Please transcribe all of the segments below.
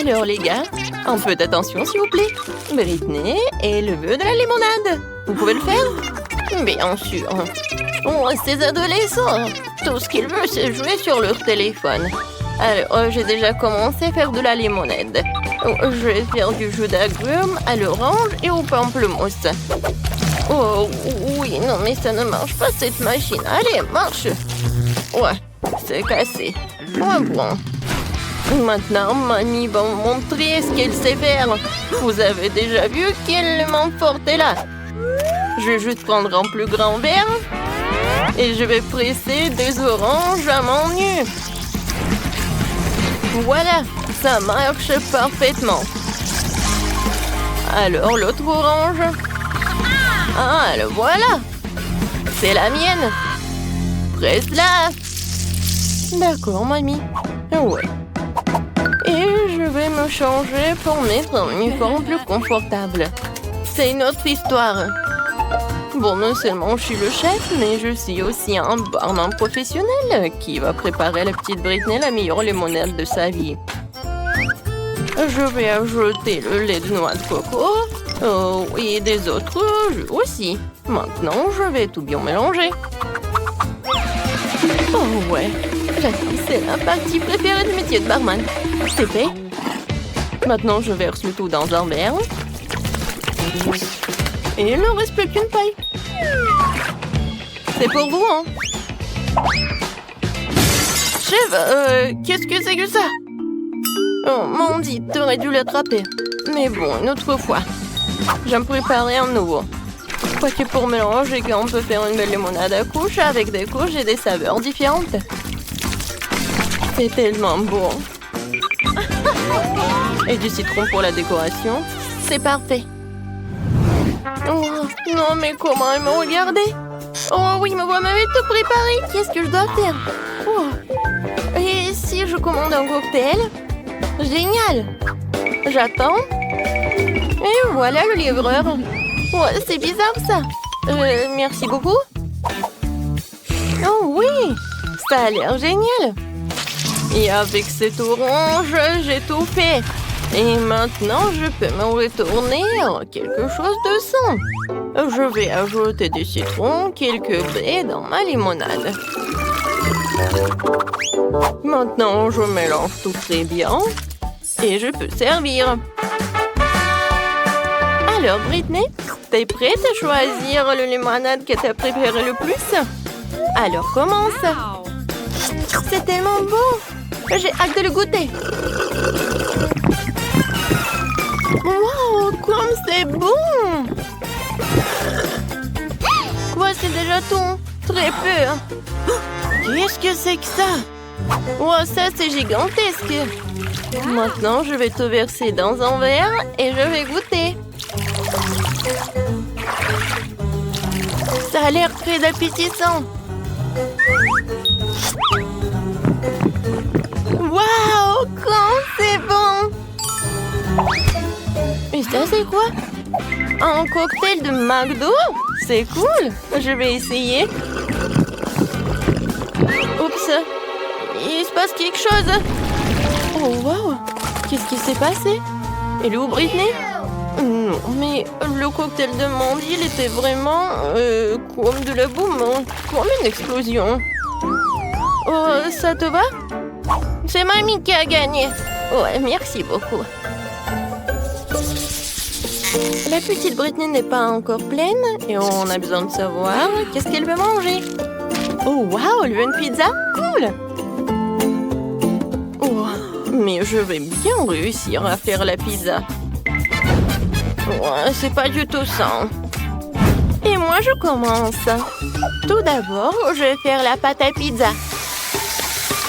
Alors les gars, un peu d'attention s'il vous plaît. Britney et le vœu de la limonade. Vous pouvez le faire? Bien sûr. Oh, ces adolescents, tout ce qu'ils veulent c'est jouer sur leur téléphone. Alors, j'ai déjà commencé à faire de la limonade. Je vais faire du jus d'agrumes à l'orange et au pamplemousse. Oh oui, non mais ça ne marche pas cette machine. Allez, marche. Ouais, c'est cassé. Ah bon. Maintenant, mamie va me montrer ce qu'elle sait faire. Vous avez déjà vu quelle main forte est là. Je vais juste prendre un plus grand verre et je vais presser des oranges à main nue. Voilà, ça marche parfaitement. Alors, l'autre orange. Ah, le voilà. C'est la mienne. Presse-la. D'accord, mamie. Ouais. Et je vais me changer pour mettre un uniforme plus confortable. C'est une autre histoire. Bon, non seulement je suis le chef, mais je suis aussi un barman professionnel qui va préparer à la petite Britney la meilleure limonade de sa vie. Je vais ajouter le lait de noix de coco et des autres jus aussi. Maintenant, je vais tout bien mélanger. Oh ouais, c'est la partie préférée du métier de barman. C'est fait. Maintenant, je verse le tout dans un verre. Et il ne reste plus qu'une paille. C'est pour vous, hein? Chef, qu'est-ce que c'est que ça? Oh, Mandy, t'aurais dû l'attraper. Mais bon, une autre fois. Je vais me préparer un nouveau. Quoique pour mélanger, on peut faire une belle limonade à couches avec des couches et des saveurs différentes. C'est tellement bon. Et du citron pour la décoration. C'est parfait. Oh, non, mais comment elle me regardait? Oh oui, me voilà m'avait tout préparé. Qu'est-ce que je dois faire? Oh. Et si je commande un cocktail? Génial! J'attends. Et voilà le livreur. Oh, c'est bizarre ça. Merci beaucoup. Oh oui, ça a l'air génial. Et avec cette orange, j'ai tout fait. Et maintenant, je peux me retourner en quelque chose de sain. Je vais ajouter du citron, quelques baies dans ma limonade. Maintenant, je mélange tout très bien. Et je peux servir. Alors, Britney, t'es prête à choisir le limonade que t'as préféré le plus? Alors, commence. C'est tellement bon. J'ai hâte de le goûter. Wow, comme c'est bon! Quoi, c'est déjà tout? Très peu. Qu'est-ce que c'est que ça? Wow, ça, c'est gigantesque. Maintenant, je vais tout verser dans un verre et je vais goûter. Ça a l'air très appétissant. Waouh, quand c'est bon! Et ça, c'est quoi? Un cocktail de McDo? C'est cool! Je vais essayer. Oups! Il se passe quelque chose! Oh, wow! Qu'est-ce qui s'est passé? Elle est où, Britney? Non, mais le cocktail de Mandy, il était vraiment comme de la boum, comme une explosion. Oh, ça te va? C'est mamie qui a gagné. Ouais, merci beaucoup. La petite Britney n'est pas encore pleine et on a besoin de savoir qu'est-ce qu'elle veut manger. Oh, wow, elle veut une pizza? Cool! Oh, mais je vais bien réussir à faire la pizza. Ouais, c'est pas du tout ça. Et moi, je commence. Tout d'abord, je vais faire la pâte à pizza.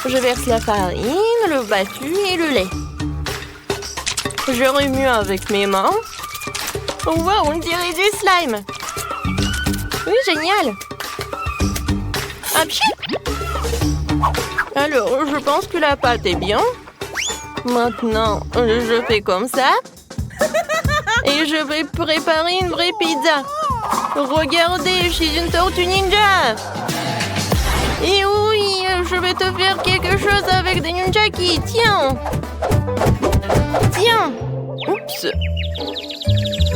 Je verse la farine, le battu et le lait. Je remue avec mes mains. Wow, on dirait du slime. Oui, génial. Apchi. Alors, je pense que la pâte est bien. Maintenant, je fais comme ça. Et je vais préparer une vraie pizza. Regardez, je suis une tortue ninja. Et oui, je vais te faire quelque chose avec des nunchakis. Tiens. Tiens! Oups!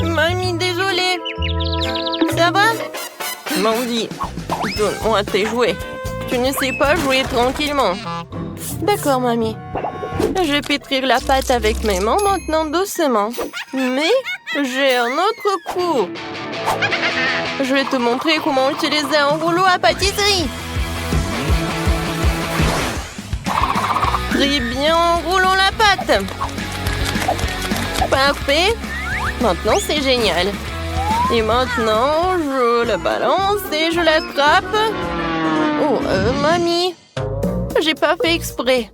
Mamie, désolée! Ça va? Mandy, donne-moi tes jouets. Tu ne sais pas jouer tranquillement. D'accord, mamie. Je vais pétrir la pâte avec mes mains maintenant doucement. Mais j'ai un autre coup. Je vais te montrer comment utiliser un rouleau à pâtisserie. Très bien, enroulons la pâte. Parfait. Maintenant, c'est génial. Et maintenant, je la balance et je l'attrape. Oh, mamie. J'ai pas fait exprès.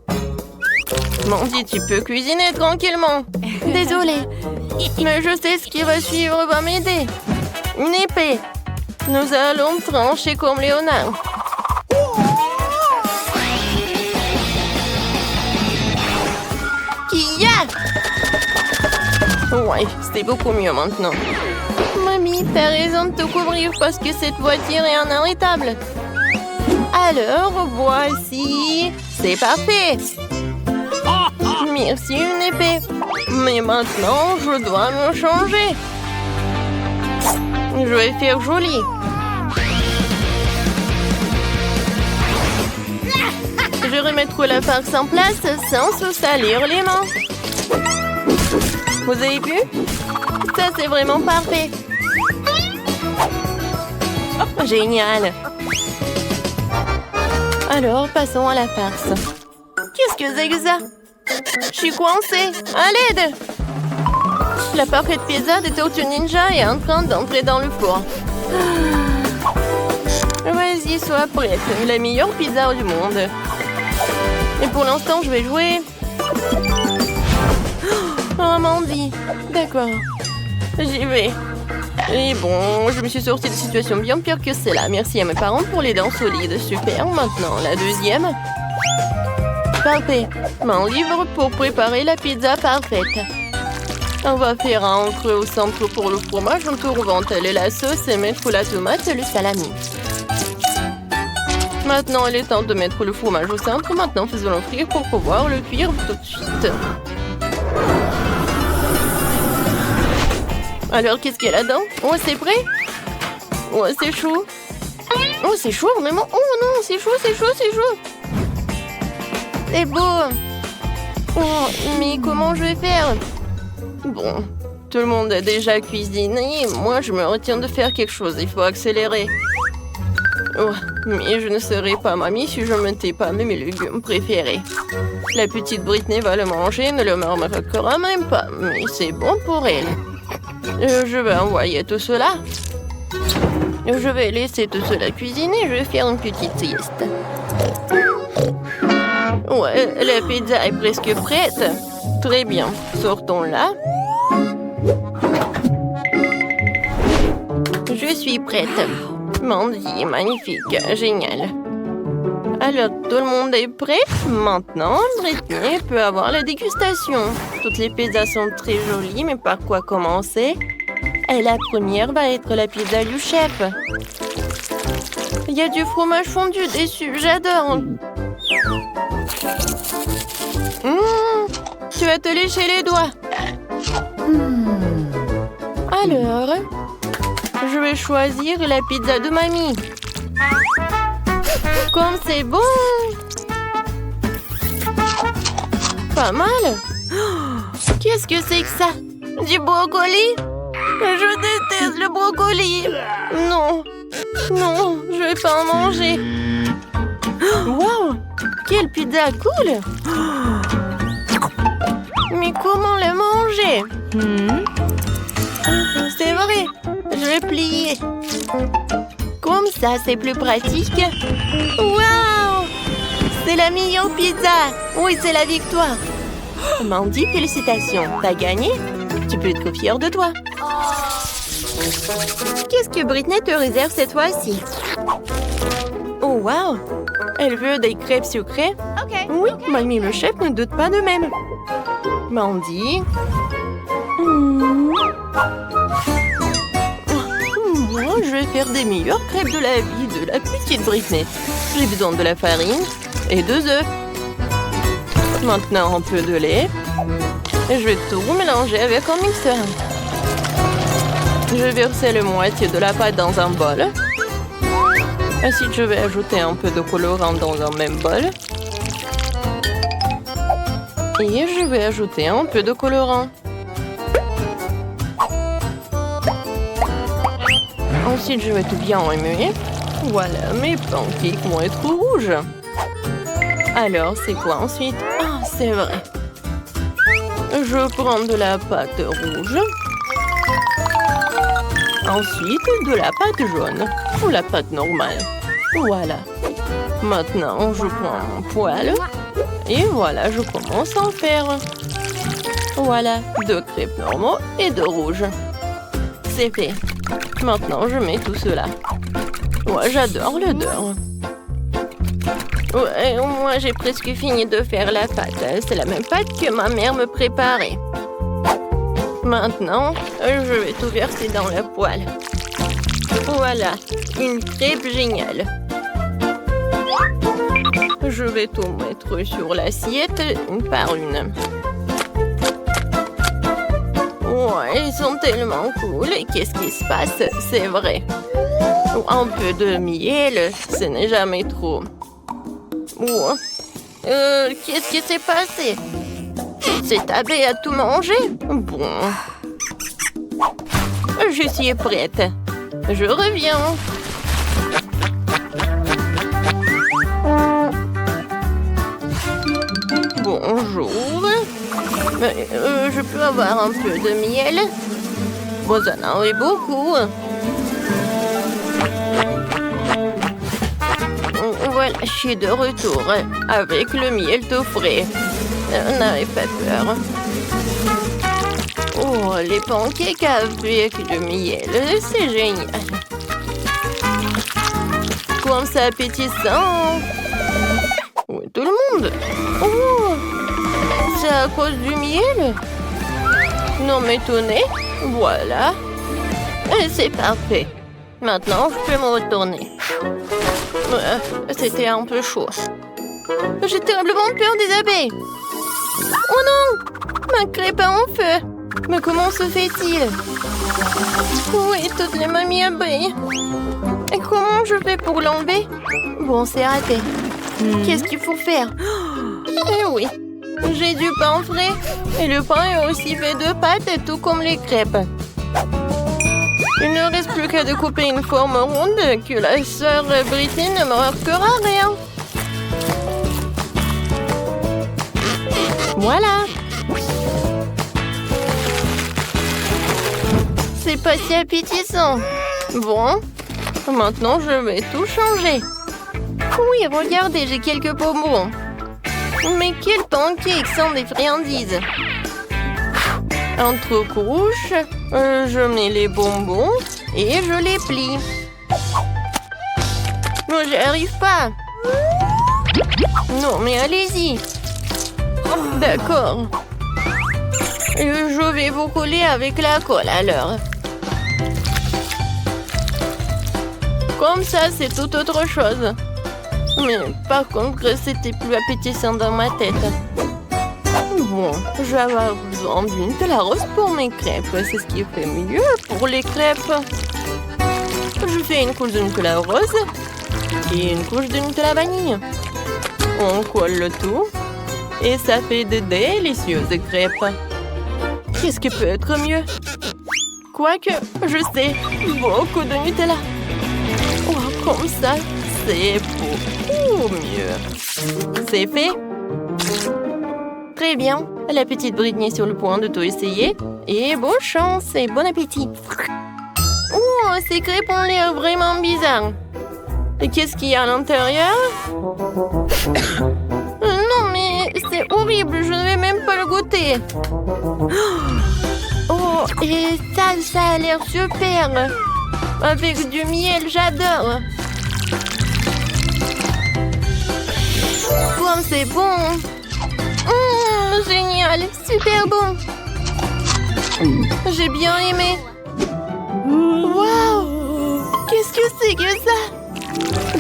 Mandy, tu peux cuisiner tranquillement. Désolée. Mais je sais ce qui va suivre va m'aider. Une épée. Nous allons trancher comme Léonard. Kia! Ouais, c'était beaucoup mieux maintenant. Mamie, t'as raison de te couvrir parce que cette voiture est inarrêtable. Alors, voici. C'est parfait. Merci, une épée. Mais maintenant, je dois me changer. Je vais faire joli. Je remettrai la farce en place sans se salir les mains. Vous avez vu? Ça, c'est vraiment parfait. Génial. Alors, passons à la farce. Qu'est-ce que c'est que ça? Je suis coincée. À l'aide! La parfaite pizza de Tortue Ninja est en train d'entrer dans le four. Vas-y, sois prête. La meilleure pizza du monde. Et pour l'instant, je vais jouer. Oh, Mandy. D'accord. J'y vais. Et bon, je me suis sortie de situation bien pire que celle-là. Merci à mes parents pour les dents solides. Super. Maintenant, la deuxième. Parfait. Mon livre pour préparer la pizza parfaite. On va faire un entrée au centre pour le fromage, entourant la sauce et mettre la tomate et le salami. Maintenant, il est temps de mettre le fromage au centre. Maintenant, faisons-le frire pour pouvoir le cuire tout de suite. Alors, qu'est-ce qu'il y a là-dedans? Oh, c'est prêt? Oh, c'est chaud. Oh, c'est chaud, vraiment? Oh non, c'est chaud, c'est chaud, c'est chaud. C'est beau. Oh, mais comment je vais faire? Bon, tout le monde a déjà cuisiné. Moi, je me retiens de faire quelque chose. Il faut accélérer. Oh, mais je ne serai pas mamie si je ne mettais pas mes légumes préférés. La petite Britney va le manger, ne le murmurera même pas. Mais c'est bon pour elle. Je vais envoyer tout cela. Je vais laisser tout cela cuisiner. Je vais faire une petite sieste. Ouais, la pizza est presque prête. Très bien, sortons-la. Je suis prête. Mandy, magnifique, génial. Alors, tout le monde est prêt? Maintenant, Britney peut avoir la dégustation. Toutes les pizzas sont très jolies, mais par quoi commencer? Et la première va être la pizza du chef. Il y a du fromage fondu dessus, j'adore. Tu vas te lécher les doigts. Alors, je vais choisir la pizza de mamie. Comme c'est bon! Pas mal! Qu'est-ce que c'est que ça? Du brocoli? Je déteste le brocoli! Non! Non, je vais pas en manger! Wow! Quelle pizza cool! Mais comment le manger? C'est vrai! Je vais plier! Comme ça, c'est plus pratique. Waouh! C'est la meilleure pizza! Oui, c'est la victoire! Mandy, félicitations! T'as gagné? Tu peux être fière de toi. Qu'est-ce que Britney te réserve cette fois-ci? Oh, waouh! Elle veut des crêpes sucrées? Oui, mamie le chef ne doute pas de même. Mandy... Moi, je vais faire des meilleures crêpes de la vie de la petite Britney. J'ai besoin de la farine et 2 œufs. Maintenant, un peu de lait, Je vais tout mélanger avec un mixeur. Je vais verser la moitié de la pâte dans un bol. Ensuite, je vais ajouter un peu de colorant dans un même bol. Et je vais ajouter un peu de colorant. Ensuite, je vais tout bien remuer. Voilà, mes pancakes vont être rouges. Alors, c'est quoi ensuite? Ah, c'est vrai. Je prends de la pâte rouge. Ensuite, de la pâte jaune. Ou la pâte normale. Voilà. Maintenant, je prends mon poêle. Et voilà, je commence à en faire. Voilà, 2 crêpes normaux et 2 rouges. C'est fait. Maintenant, je mets tout cela. Ouais, j'adore l'odeur. Ouais, moi, j'ai presque fini de faire la pâte. C'est la même pâte que ma mère me préparait. Maintenant, je vais tout verser dans la poêle. Voilà, une crêpe géniale. Je vais tout mettre sur l'assiette une par une. Ouais, ils sont tellement cool. Et qu'est-ce qui se passe? C'est vrai. Un peu de miel, ce n'est jamais trop. Qu'est-ce qui s'est passé? Cette abeille a tout mangé? Bon. Je suis prête. Je reviens. Bonjour. Je peux avoir un peu de miel? Vous en avez beaucoup. Voilà, je suis de retour avec le miel tout frais. N'avez pas peur. Oh, les pancakes avec du miel, c'est génial. Comme c'est appétissant. Oui, tout le monde. Oh, c'est à cause du miel? Non, m'étonnez. Voilà. C'est parfait. Maintenant, je peux me retourner. C'était un peu chaud. J'ai terriblement peur des abeilles. Oh non! Ma crêpe est en feu. Mais comment se fait-il? Oui, toutes les mamies abeilles. Et comment je fais pour l'enlever? Bon, c'est raté. Qu'est-ce qu'il faut faire? Eh oui, j'ai du pain frais. Et le pain est aussi fait de pâte, tout comme les crêpes. Il ne reste plus qu'à découper une forme ronde que la sœur Britney ne me remarquera rien. Voilà. C'est pas si appétissant. Bon, maintenant je vais tout changer. Oui, regardez, j'ai quelques bonbons. Mais quels pancakes sont des friandises. Entre couches, je mets les bonbons et je les plie. Non, j'y arrive pas. Non, mais allez-y. D'accord. Je vais vous coller avec la colle alors. Comme ça, c'est tout autre chose. Mais par contre, c'était plus appétissant dans ma tête. Bon, je vais avoir besoin d'une Nutella rose pour mes crêpes. C'est ce qui fait mieux pour les crêpes. Je fais une couche de Nutella rose et une couche de Nutella vanille. On colle le tout et ça fait de délicieuses crêpes. Qu'est-ce qui peut être mieux? Quoique, je sais, beaucoup de Nutella. Oh, comme ça, c'est beaucoup mieux. C'est fait. Très bien. La petite Britney est sur le point de tout essayer. Et bonne chance et bon appétit. Oh, ces crêpes ont l'air vraiment bizarres. Et qu'est-ce qu'il y a à l'intérieur? Non, mais c'est horrible. Je ne vais même pas le goûter. Oh, et ça a l'air super. Avec du miel, j'adore. Comme c'est bon. Génial, super bon. J'ai bien aimé. Waouh! Qu'est-ce que c'est que ça?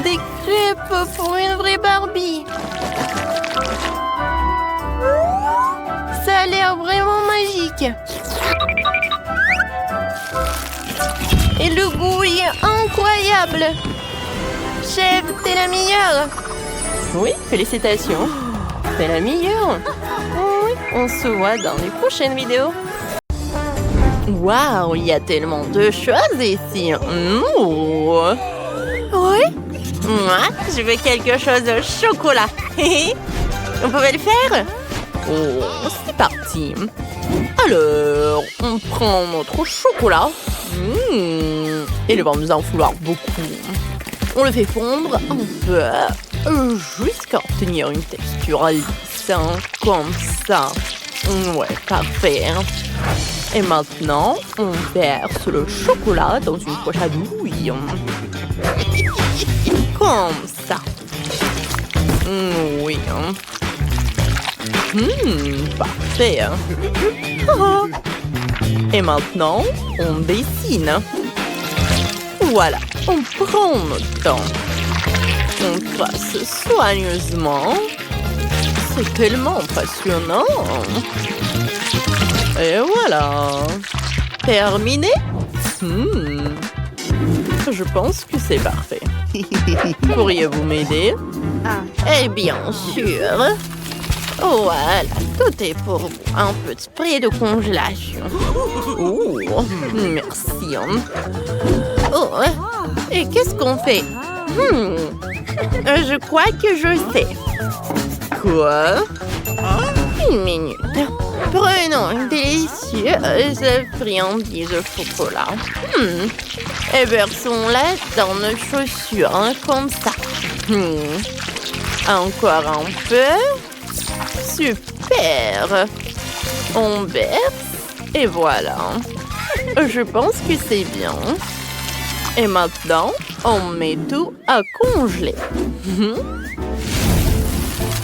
Des crêpes pour une vraie Barbie. Ça a a l'air vraiment magique. Et le goût est incroyable. Chef, t'es la meilleure. Oui, félicitations. T'es la meilleure. Oui, on se voit dans les prochaines vidéos. Waouh, il y a tellement de choses ici. Oui. Moi, je veux quelque chose au chocolat. On pouvait le faire? Oh, c'est parti. Alors, on prend notre chocolat. Et il va nous en falloir beaucoup. On le fait fondre un peu jusqu'à obtenir une texture lisse, comme ça. Ouais, parfait. Et maintenant, on verse le chocolat dans une poche à douille. Comme ça. Oui. Parfait. Et maintenant, on dessine. Voilà, on prend notre temps. On trace soigneusement. C'est tellement passionnant. Et voilà. Terminé? Je pense que c'est parfait. Pourriez-vous m'aider? Eh bien sûr. Voilà, tout est pour vous. Un peu de spray de congélation. Oh, merci. Oh, et qu'est-ce qu'on fait? Je crois que je sais. Quoi? Une minute. Prenons une délicieuse friandise de chocolat. Et versons-la dans nos chaussures, comme ça. Encore un peu. Super. On verse et voilà. Je pense que c'est bien. Et maintenant, on met tout à congeler.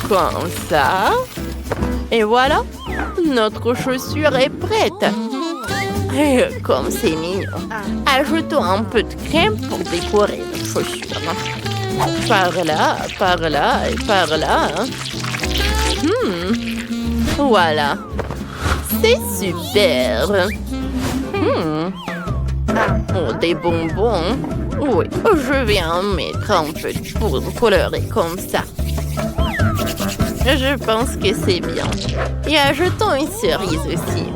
Comme ça. Et voilà, notre chaussure est prête. Et comme c'est mignon, ajoutons un peu de crème pour décorer notre chaussure. Par là et par là. Voilà. C'est super. Oh, des bonbons. Oui, je vais en mettre un peu de poudre colorée comme ça. Je pense que c'est bien. Et ajoutons une cerise aussi.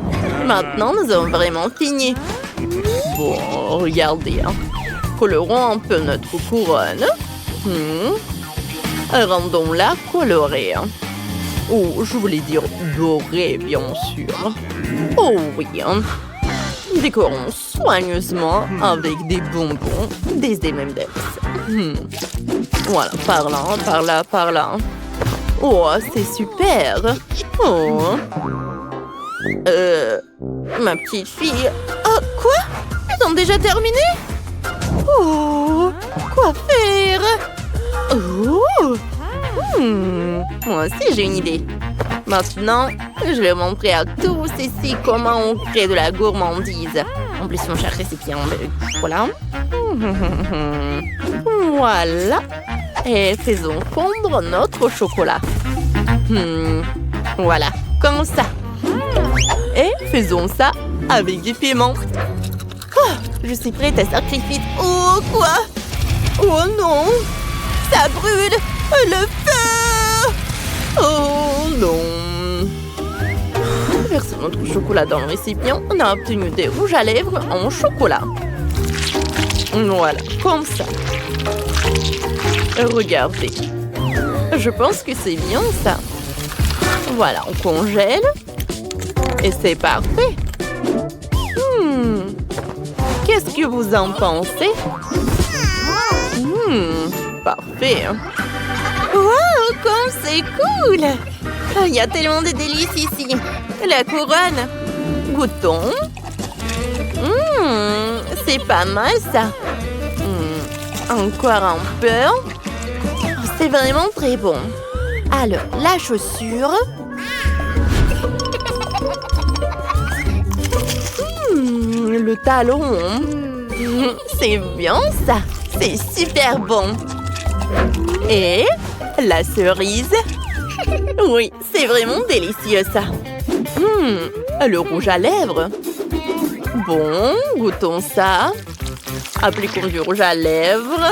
Maintenant, nous avons vraiment fini. Bon, regardez. Colorons un peu notre couronne. Rendons-la colorée. Oh, je voulais dire dorée, bien sûr. Oh oui. Décorons soigneusement avec des bonbons, des M&M's. Voilà, par là, par là. Oh, c'est super. Oh. Ma petite fille. Oh, quoi? Ils ont déjà terminé? Oh, quoi faire? Oh. Moi aussi, j'ai une idée. Maintenant, je vais montrer à tous ici comment on crée de la gourmandise. En plus, mon cher récipient. Voilà. Voilà. Et faisons fondre notre chocolat. Voilà, comme ça. Et faisons ça avec du piment. Oh, je suis prête à sacrifier. Oh, quoi? Oh non! Ça brûle! Le feu! Oh non! Versons notre chocolat dans le récipient. On a obtenu des rouges à lèvres en chocolat. Voilà, comme ça. Regardez. Je pense que c'est bien ça. Voilà, on congèle. Et c'est parfait. Qu'est-ce que vous en pensez? Parfait. Wow, comme c'est cool! Il y a tellement de délices ici. La couronne. Goûtons. C'est pas mal ça. Encore un peu. C'est vraiment très bon. Alors, la chaussure. Le talon. C'est bien ça. C'est super bon. Et la cerise. Oui, c'est vraiment délicieux ça. Le rouge à lèvres. Bon, goûtons ça. Appliquons du rouge à lèvres.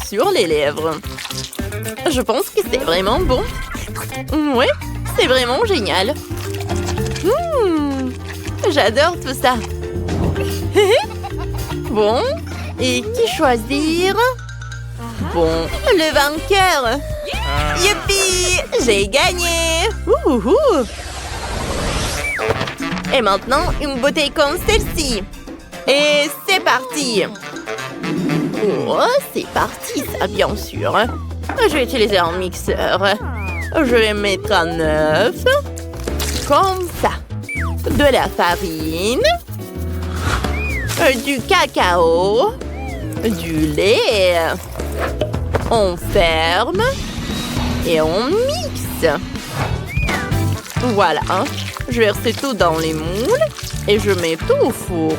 Sur les lèvres. Je pense que c'est vraiment bon. Ouais, c'est vraiment génial. J'adore tout ça. Bon, et qui choisir? Bon, le vainqueur. Youpi, j'ai gagné. Et maintenant, une bouteille comme celle-ci. Et c'est parti. C'est parti, ça, bien sûr. Je vais utiliser un mixeur. Je vais mettre à 9. Comme ça. De la farine. Du cacao. Du lait. On ferme. Et on mixe. Voilà. Je verse tout dans les moules. Et je mets tout au four.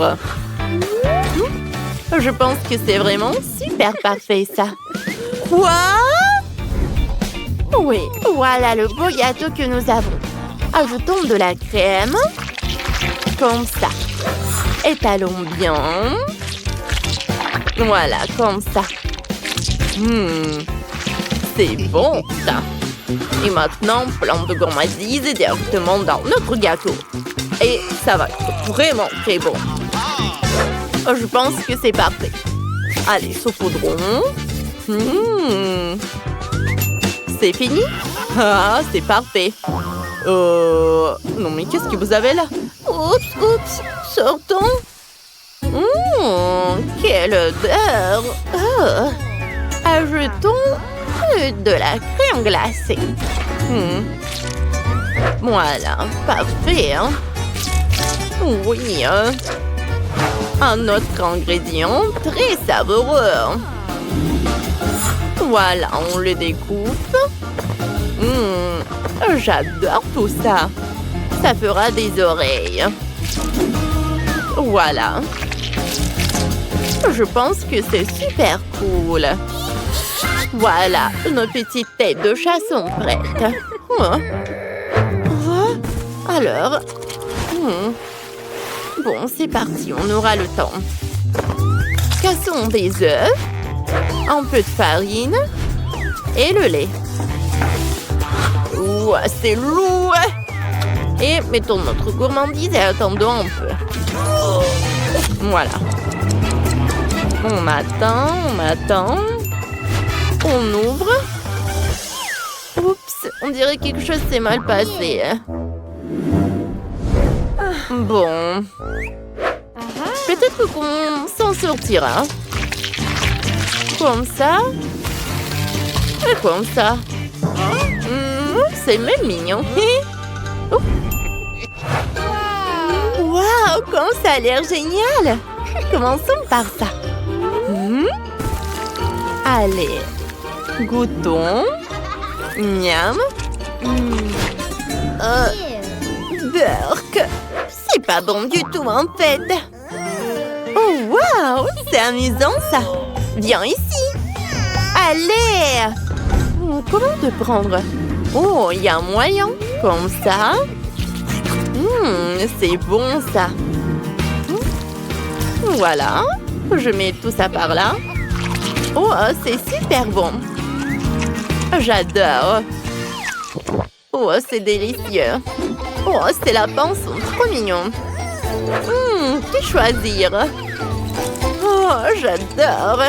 Je pense que c'est vraiment super parfait, ça. Quoi? Oui, voilà le beau gâteau que nous avons. Ajoutons de la crème. Comme ça. Étalons bien. Voilà, comme ça. C'est bon, ça. Et maintenant, plein de gourmandise directement dans notre gâteau. Et ça va être vraiment très bon. Je pense que c'est parfait. Allez, saupoudrons. C'est fini? Ah, c'est parfait. Non, mais qu'est-ce que vous avez là? Oups, sortons. Quelle odeur. Ajoutons de la crème glacée. Voilà, parfait. Oui. Un autre ingrédient très savoureux. Voilà, on le découpe. J'adore tout ça. Ça fera des oreilles. Voilà. Je pense que c'est super cool. Voilà, nos petites têtes de chat sont prêtes. Alors... Bon, c'est parti, on aura le temps. Cassons des œufs, un peu de farine et le lait. C'est lourd. Et mettons notre gourmandise et attendons un peu. Voilà. On attend. On ouvre. Oups, on dirait que quelque chose s'est mal passé. Bon. Peut-être qu'on s'en sortira. Comme ça. Et comme ça. C'est même mignon. Waouh, comme ça a l'air génial. Commençons par ça. Allez. Goûtons. Miam. Burk. C'est pas bon du tout, en fait. Oh, waouh! C'est amusant, ça. Viens ici. Allez! Comment te prendre? Oh, il y a un moyen. Comme ça. C'est bon, ça. Voilà. Je mets tout ça par là. Oh, c'est super bon. J'adore. Oh, c'est délicieux. Oh, ces lapins sont trop mignons. Que choisir? Oh, j'adore.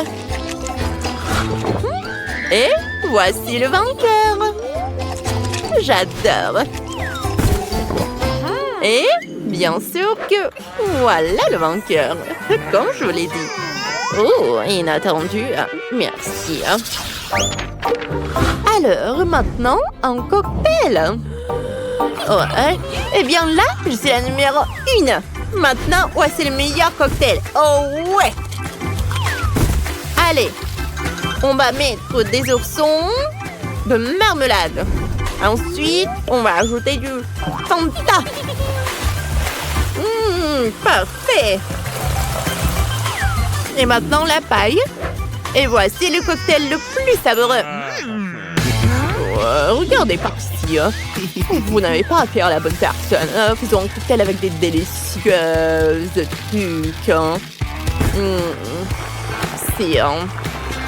Et voici le vainqueur. J'adore. Et bien sûr que voilà le vainqueur. Comme je vous l'ai dit. Oh, inattendu. Merci. Alors, maintenant, un cocktail. Ouais. Eh bien là, je suis la numéro 1. Maintenant, voici le meilleur cocktail. Oh ouais. Allez. On va mettre des oursons de marmelade. Ensuite, on va ajouter du Fanta. Parfait. Et maintenant, la paille. Et voici le cocktail le plus savoureux. Regardez par-ci. filles. Vous n'avez pas affaire à la bonne personne. Faisons un cocktail avec des délicieuses trucs.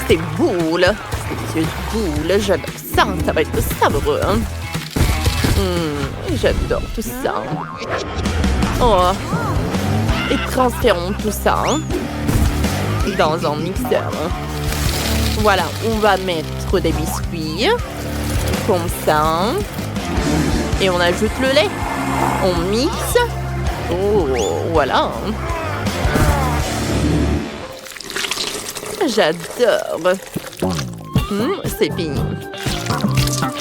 Ces boules. Ces délicieuses boules. J'adore ça. Ça va être savoureux. J'adore tout ça. Oh. Et transférons tout ça dans un mixeur. Voilà, on va mettre des biscuits. Comme ça. Et on ajoute le lait. On mixe. Oh, voilà. J'adore. C'est fini.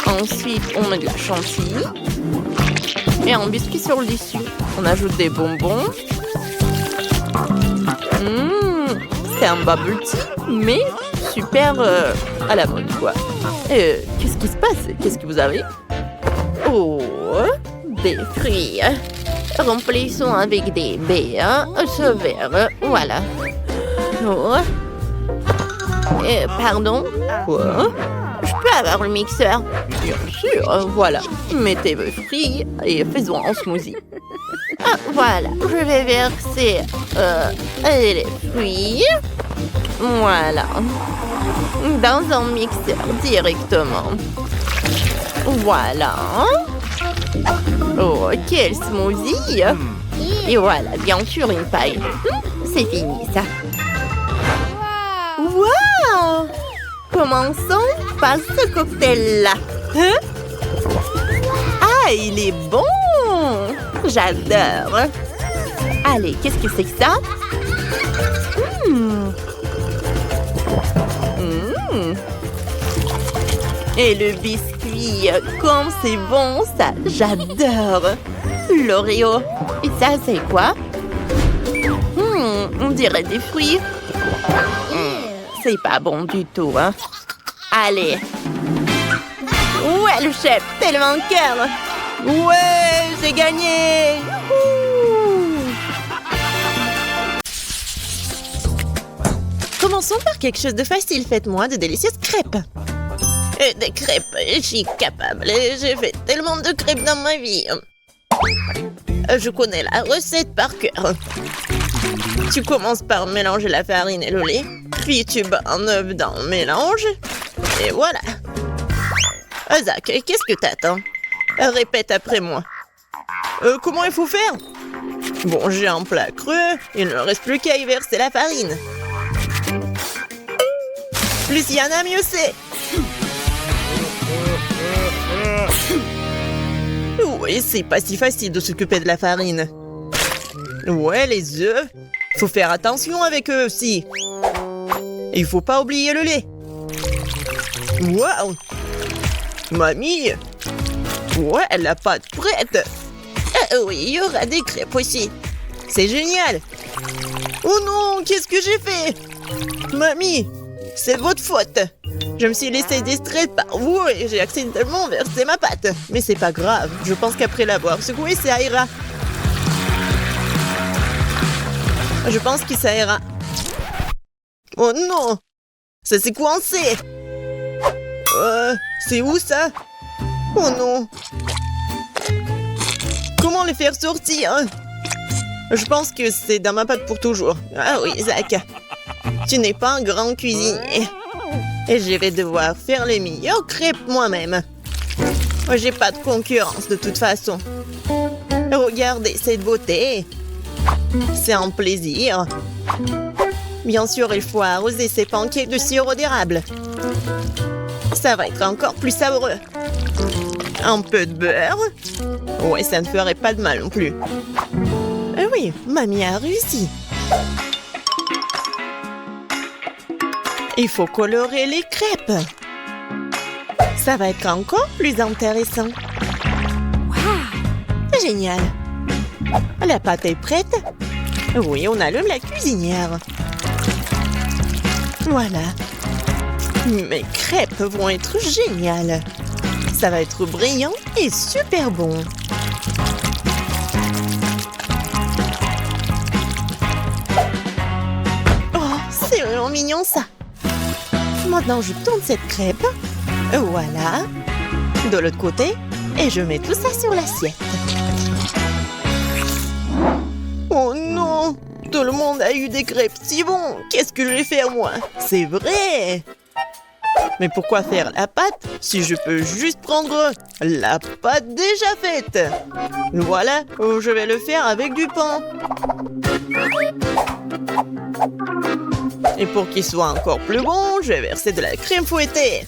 Ensuite, on met de la chantilly. Et un biscuit sur le dessus. On ajoute des bonbons. C'est un bubble tea, mais super à la mode, quoi. Qu'est-ce qui se passe? Qu'est-ce que vous avez? Oh, des fruits. Remplissons avec des baies. Ce verre, voilà. Oh. Pardon? Quoi? Je peux avoir le mixeur? Bien sûr, voilà. Mettez vos fruits et faisons un smoothie. Ah, voilà. Je vais verser les fruits. Voilà. Dans un mixeur directement. Voilà. Oh, quel smoothie! Et voilà, bien sûr, une paille. C'est fini, ça. Wow! Commençons par ce cocktail-là. Ah, il est bon! J'adore. Allez, qu'est-ce que c'est que ça? Et le biscuit, comme c'est bon, ça, j'adore. L'Oreo. Et ça, c'est quoi? On dirait des fruits. C'est pas bon du tout, hein. Allez. Ouais, le chef, tellement cœur. Ouais, j'ai gagné. Commençons par quelque chose de facile. Faites-moi de délicieuses crêpes. Des crêpes, je suis capable. J'ai fait tellement de crêpes dans ma vie. Je connais la recette par cœur. Tu commences par mélanger la farine et le lait. Puis tu bats un œuf dans le mélange. Et voilà. Zach, qu'est-ce que t'attends? Répète après moi. Comment il faut faire? Bon, j'ai un plat creux. Il ne reste plus qu'à y verser la farine. Plus il y en a, mieux c'est. Oui, c'est pas si facile de s'occuper de la farine. Ouais, les œufs. Faut faire attention avec eux aussi. Et il faut pas oublier le lait. Waouh! Mamie! Ouais, la pâte prête. Oui, il y aura des crêpes aussi. C'est génial. Oh non, qu'est-ce que j'ai fait? Mamie, c'est votre faute. Je me suis laissée distraire par vous et j'ai accidentellement versé ma pâte. Mais c'est pas grave, je pense qu'après l'avoir secouée, ça ira. Je pense que ça ira. Oh non! Ça s'est coincé! C'est où ça? Oh non! Comment les faire sortir? Je pense que c'est dans ma pâte pour toujours. Ah oui, Zach. Tu n'es pas un grand cuisinier. Et je vais devoir faire les meilleures crêpes moi-même. J'ai pas de concurrence de toute façon. Regardez cette beauté. C'est un plaisir. Bien sûr, il faut arroser ces pancakes de sirop d'érable. Ça va être encore plus savoureux. Un peu de beurre. Ouais, ça ne ferait pas de mal non plus. Oui, mamie a réussi. Il faut colorer les crêpes. Ça va être encore plus intéressant. Wow! Génial. La pâte est prête. Oui, on allume la cuisinière. Voilà. Mes crêpes vont être géniales. Ça va être brillant et super bon. Oh, c'est vraiment mignon ça. Maintenant, je tourne cette crêpe. Voilà. De l'autre côté. Et je mets tout ça sur l'assiette. Oh non! Tout le monde a eu des crêpes si bons! Qu'est-ce que je vais faire, moi? C'est vrai! Mais pourquoi faire la pâte si je peux juste prendre la pâte déjà faite? Voilà, je vais le faire avec du pain. Et pour qu'il soit encore plus bon, je vais verser de la crème fouettée.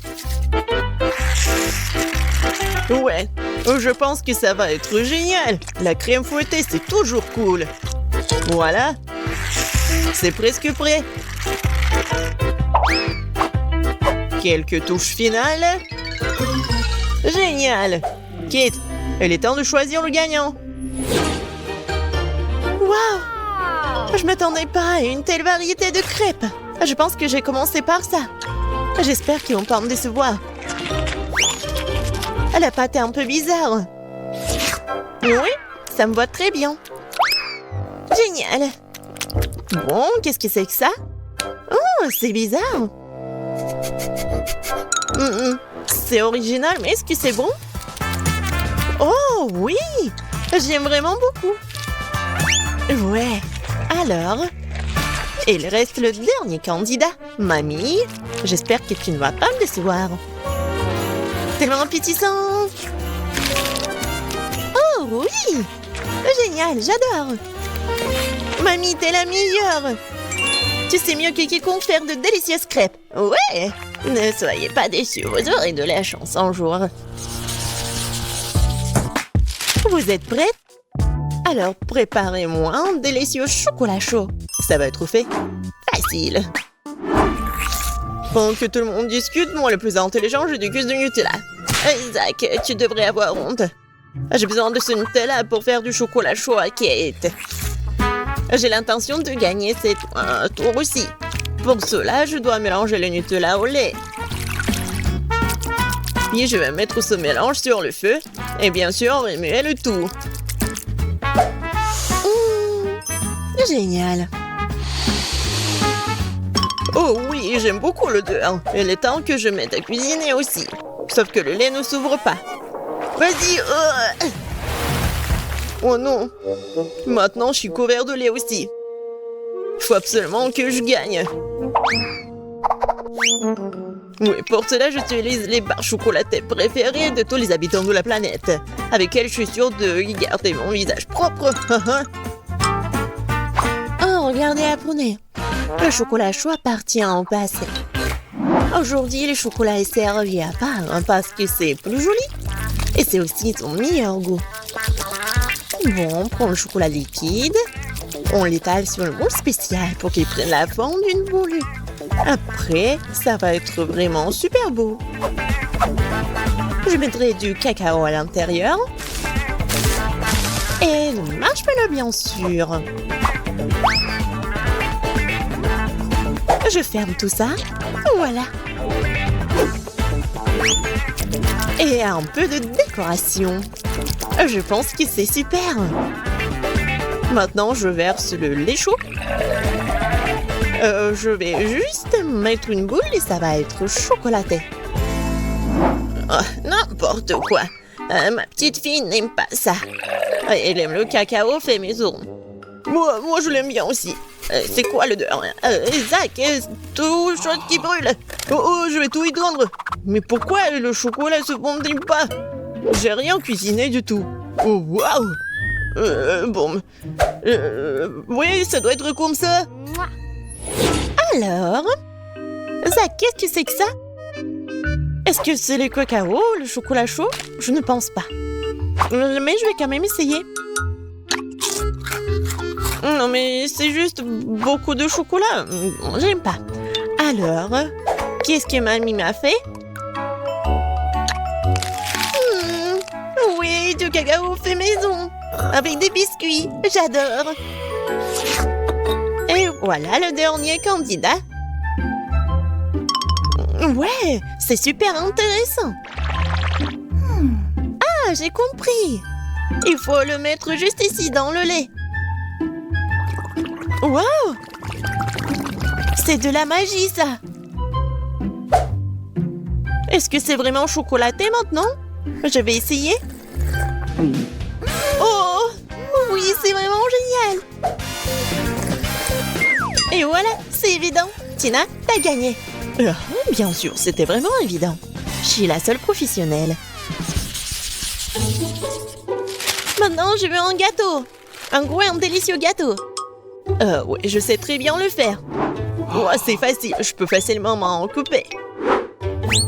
Ouais, je pense que ça va être génial. La crème fouettée, c'est toujours cool. Voilà, c'est presque prêt. Quelques touches finales. Génial! Kate, il est temps de choisir le gagnant. Waouh! Je m'attendais pas à une telle variété de crêpes. Je pense que j'ai commencé par ça. J'espère qu'ils vont pas me décevoir. La pâte est un peu bizarre. Oui, ça me va très bien. Génial! Bon, qu'est-ce que c'est que ça? Oh, c'est bizarre. C'est original, mais est-ce que c'est bon? Oh oui! J'aime vraiment beaucoup. Ouais. Alors, il reste le dernier candidat. Mamie, j'espère que tu ne vas pas me décevoir. Tellement appétissant! Oh oui! Génial, j'adore! Mamie, t'es la meilleure! Tu sais mieux que quiconque faire de délicieuses crêpes. Ouais! Ne soyez pas déçus, vous aurez de la chance un jour. Vous êtes prêtes? Alors préparez-moi un délicieux chocolat chaud. Ça va être fait facile. Pendant que tout le monde discute, moi le plus intelligent, je déguste du Nutella. Isaac, tu devrais avoir honte. J'ai besoin de ce Nutella pour faire du chocolat chaud à Kate. J'ai l'intention de gagner cette tour aussi. Pour cela, je dois mélanger le Nutella au lait. Puis je vais mettre ce mélange sur le feu et bien sûr remuer le tout. Génial. Oh oui, j'aime beaucoup l'odeur. Il est temps que je mette à cuisiner aussi. Sauf que le lait ne s'ouvre pas. Vas-y. Oh non. Maintenant, je suis couvert de lait aussi. Il faut absolument que je gagne. Oui, pour cela, j'utilise les barres chocolatées préférées de tous les habitants de la planète, avec elles je suis sûre de garder mon visage propre. Oh, regardez, apprenez. Le chocolat chaud appartient au passé. Aujourd'hui, le chocolat est servi à part parce que c'est plus joli et c'est aussi son meilleur goût. Bon, on prend le chocolat liquide, on l'étale sur une boule spéciale pour qu'il prenne la forme d'une boule. Après, ça va être vraiment super beau. Je mettrai du cacao à l'intérieur. Et le marshmallow, bien sûr. Je ferme tout ça. Voilà. Et un peu de décoration. Je pense que c'est super. Maintenant, je verse le lait chaud. Je vais juste mettre une boule et ça va être chocolaté. Oh, n'importe quoi. Ma petite fille n'aime pas ça. Elle aime le cacao fait maison. Moi je l'aime bien aussi. C'est quoi l'odeur? Zach, tout chose qui brûle. Oh, je vais tout étendre. Mais pourquoi le chocolat se fondit pas? J'ai rien cuisiné du tout. Oh, waouh! Bon. Oui, ça doit être comme ça. Alors? Zach, qu'est-ce que c'est que ça? Est-ce que c'est le cacao, le chocolat chaud? Je ne pense pas. Mais je vais quand même essayer. Non, mais c'est juste beaucoup de chocolat. J'aime pas. Alors, qu'est-ce que mamie m'a fait? Oui, du cacao fait maison. Avec des biscuits. J'adore. Et voilà le dernier candidat. Ouais, c'est super intéressant. Ah, j'ai compris. Il faut le mettre juste ici dans le lait. Wow! C'est de la magie, ça. Est-ce que c'est vraiment chocolaté maintenant? Je vais essayer. Oh, oui, c'est vraiment génial. Et voilà, c'est évident. Tina, t'as gagné. Bien sûr, c'était vraiment évident. Je suis la seule professionnelle. Maintenant, je veux un gâteau. Un gros et un délicieux gâteau. Ouais, je sais très bien le faire. Oh, c'est facile, je peux facilement m'en couper.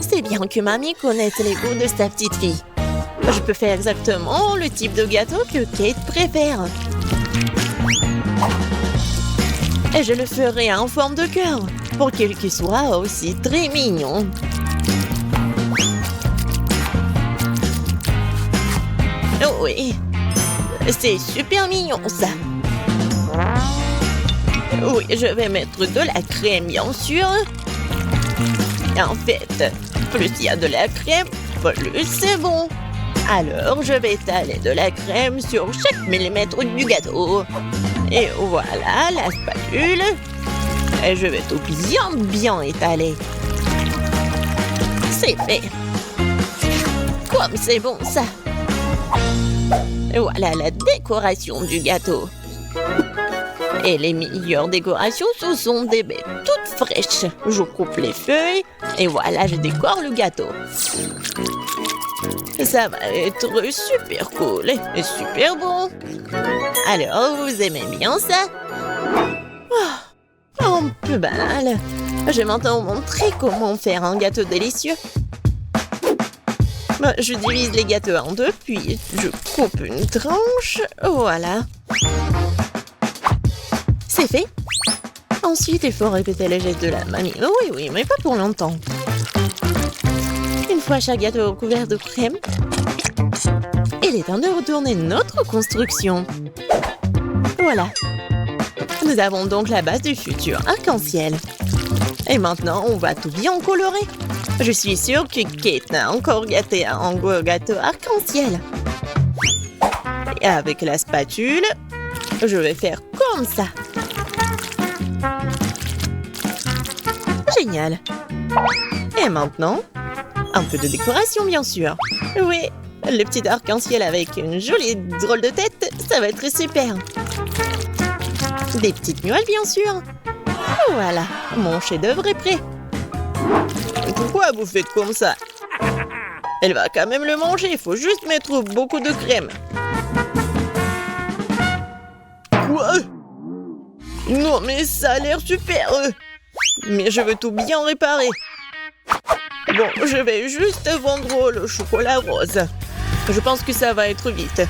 C'est bien que mamie connaisse les goûts de sa petite fille. Je peux faire exactement le type de gâteau que Kate préfère. Et je le ferai en forme de cœur, pour qu'il soit aussi très mignon. Oh oui, c'est super mignon ça. Oui, je vais mettre de la crème, bien sûr. En fait, plus il y a de la crème, plus c'est bon. Alors, je vais étaler de la crème sur chaque millimètre du gâteau. Et voilà la spatule. Et je vais tout bien étaler. C'est fait. Comme c'est bon ça. Et voilà la décoration du gâteau. Et les meilleures décorations, ce sont des baies toutes fraîches. Je coupe les feuilles et voilà, je décore le gâteau. Ça va être super cool et super bon. Alors, vous aimez bien ça? Oh, un peu banal. Je vais maintenant vous montrer comment faire un gâteau délicieux. Je divise les gâteaux en deux, puis je coupe une tranche. Voilà. C'est fait. Ensuite, il faut répéter les gestes de la mamie. Oui, mais pas pour longtemps. Une fois chaque gâteau couvert de crème, il est temps de retourner notre construction. Voilà. Nous avons donc la base du futur arc-en-ciel. Et maintenant, on va tout bien colorer. Je suis sûre que Kate n'a encore gâté un gros gâteau arc-en-ciel. Et avec la spatule, je vais faire comme ça. Génial. Et maintenant, un peu de décoration, bien sûr. Oui, le petit arc-en-ciel avec une jolie drôle de tête, ça va être super. Des petites muelles, bien sûr. Voilà, mon chef-d'œuvre est prêt. Pourquoi vous faites comme ça? Elle va quand même le manger, il faut juste mettre beaucoup de crème. Quoi? Non, mais ça a l'air super. Mais je veux tout bien réparer. Bon, je vais juste vendre le chocolat rose. Je pense que ça va être vite.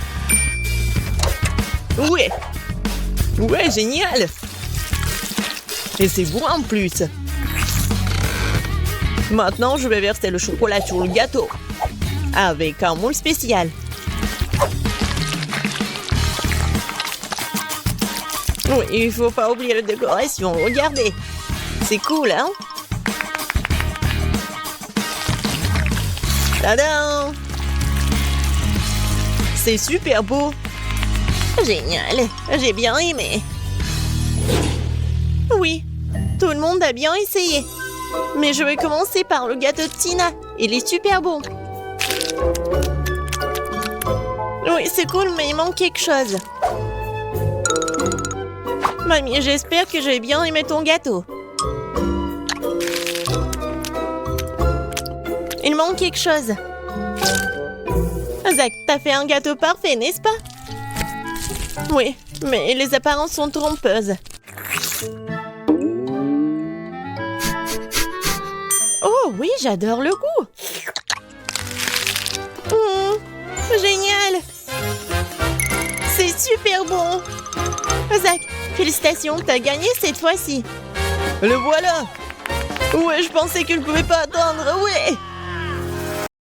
Ouais. Ouais, génial. Et c'est bon en plus. Maintenant, je vais verser le chocolat sur le gâteau. Avec un moule spécial. Oui, il faut pas oublier la décoration. Regardez. C'est cool, hein? Tadam! C'est super beau. Génial. J'ai bien aimé. Oui, tout le monde a bien essayé. Mais je vais commencer par le gâteau de Tina. Il est super bon. Oui, c'est cool, mais il manque quelque chose. Mamie, j'espère que j'ai bien aimé ton gâteau. Il manque quelque chose. Zach, t'as fait un gâteau parfait, n'est-ce pas? Oui, mais les apparences sont trompeuses. Oh oui, j'adore le goût. Génial. C'est super bon. Zach, félicitations, t'as gagné cette fois-ci. Le voilà. Ouais, je pensais que je ne pouvais pas attendre, ouais.